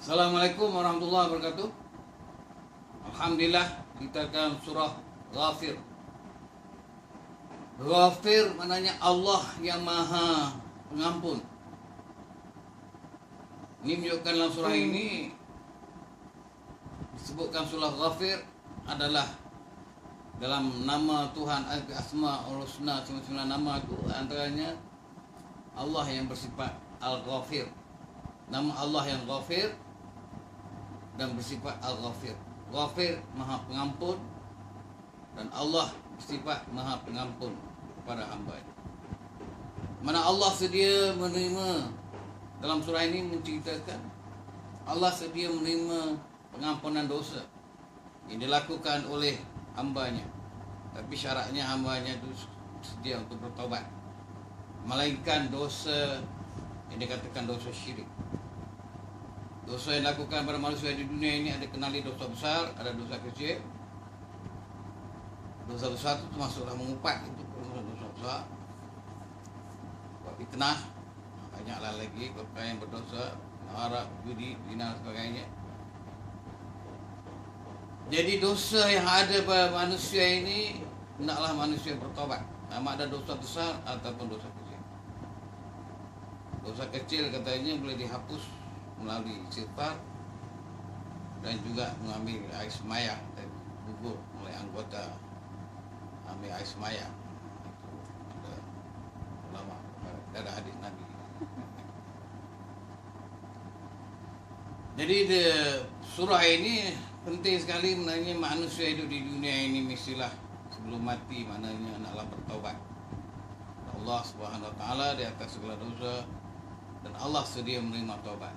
Assalamualaikum warahmatullahi wabarakatuh. Alhamdulillah, kita akan surah Ghafir. Ghafir maknanya Allah yang Maha Pengampun. Ini menunjukkan dalam surah ini disebutkan surah Ghafir adalah dalam nama Tuhan Asmaul Husna, 99 nama itu antaranya Allah yang bersifat Al-Ghafir. Nama Allah yang Ghafir dan bersifat Al-Ghafir. Ghafir Maha Pengampun dan Allah bersifat Maha Pengampun kepada hamba. Mana Allah sedia menerima, dalam surah ini menceritakan Allah sedia menerima pengampunan dosa yang dilakukan oleh hambanya. Tapi syaratnya hambanya itu sedia untuk bertaubat, melainkan dosa yang dikatakan dosa syirik. Dosa yang dilakukan pada manusia di dunia ini ada kenali dosa besar, ada dosa kecil. Dosa besar itu termasuklah mengumpat, itu dosa besar. Buat fitnah, banyaklah lagi perkara yang berdosa, harap, judi, zina dan sebagainya. Jadi dosa yang ada pada manusia ini hendaklah manusia bertobat. Sama ada dosa besar ataupun dosa kecil. Dosa kecil katanya boleh dihapus melalui istighfar dan juga mengambil air semaya dan gugur oleh anggota ambil air semaya. Itu ada ulama, ada hadis Nabi. Jadi surah ini penting sekali, maknanya manusia hidup di dunia ini mestilah sebelum mati maknanya hendaklah bertaubat. Allah Subhanahu wa taala di atas segala dosa dan Allah sedia menerima taubat.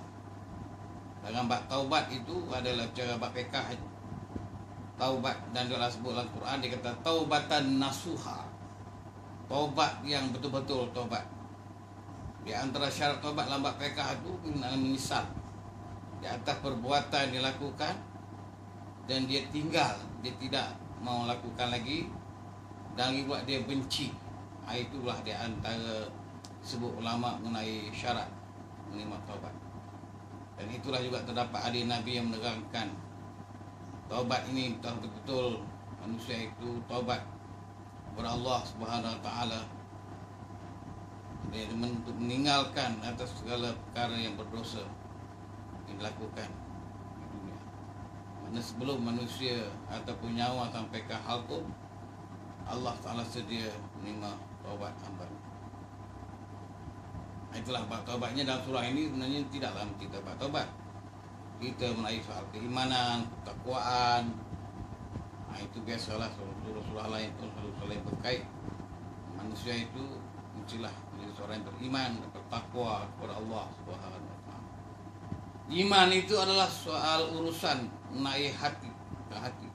Dalam bab taubat itu adalah cara bab pekah. Taubat dan dalam sebut dalam Quran dia kata taubatan nasuha. Taubat yang betul-betul taubat. Di antara syarat taubat dalam bab pekah itu menyesal di atas perbuatan yang dilakukan dan dia tinggal, dia tidak mau lakukan lagi dan buat dia benci. Itulah di antara sebut ulama mengenai syarat menerima taubat. Dan itulah juga terdapat hadis Nabi yang menerangkan taubat ini betul-betul manusia itu taubat kepada Allah Subhanahu wa taala. Dia untuk meninggalkan atas segala perkara yang berdosa yang dilakukan di dunia. Mana sebelum manusia ataupun nyawa sampai ke halqum, Allah Taala sedia menerima taubat hamba. Itulah bab taubatnya dalam surah ini sebenarnya tidaklah kita bab taubat. Kita melalui soal keimanan, ketakwaan. Itu biasalah surah-surah lain pun selalu berkait. Manusia itu mestilah menjadi seorang yang beriman, bertakwa kepada Allah Subhanahu wa taala. Iman itu adalah soal urusan mengenai hati, ke hati.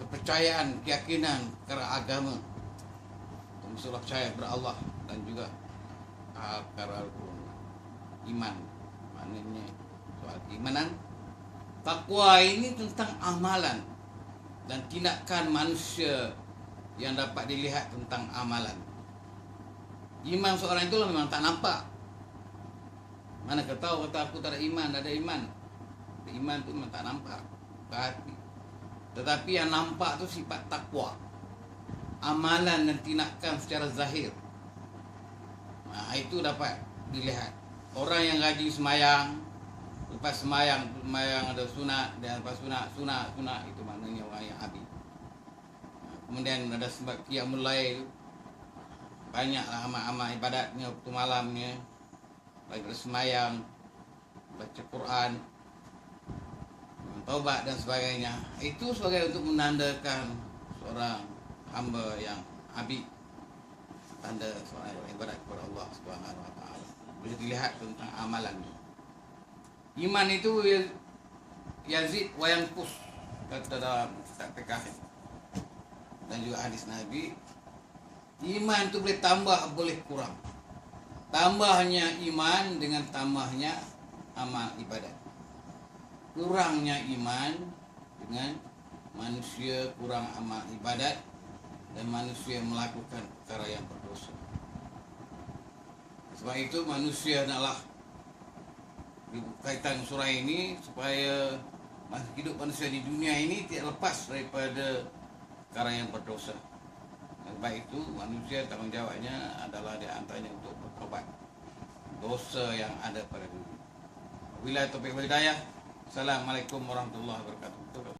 Kepercayaan, keyakinan, keragama. Masalah percaya kepada Allah dan juga perkara iman, maknanya soal keimanan. Takwa ini tentang amalan dan tindakan manusia yang dapat dilihat tentang amalan. Iman seorang itu memang tak nampak. Mana kau tahu kata aku tak ada iman, tak ada iman. Iman itu memang tak nampak ke hati. Tetapi yang nampak itu sifat takwa, amalan dan tindakan secara zahir. Itu dapat dilihat. Orang yang rajin semayang, lepas semayang ada sunat, dan lepas sunat itu maknanya orang yang habis. Kemudian ada sebab qiyamul lail, banyaklah amal-amal ibadatnya waktu malamnya, lagi bersemayang, baca Quran, taubat dan sebagainya. Itu sebagai untuk menandakan seorang hamba yang habis, tanda seorang yang ibadat kepada Allah Subhanahu wa taala. Boleh dilihat tentang amalannya. Iman itu yazid wa yanqus, kata dalam kitab fiqh dan juga hadis Nabi. Iman itu boleh tambah, boleh kurang. Tambahnya iman dengan tambahnya amal ibadat. Kurangnya iman dengan manusia kurang amal ibadat dan manusia melakukan perkara yang berdosa. Sebab itu manusia hendaklah kaitan surah ini supaya hidup manusia di dunia ini tidak lepas daripada perkara yang berdosa. Sebab itu manusia tanggungjawabnya adalah di antaranya untuk bertobat dosa yang ada pada diri. Wabillahi taufiq wal hidayah. Assalamualaikum warahmatullahi wabarakatuh.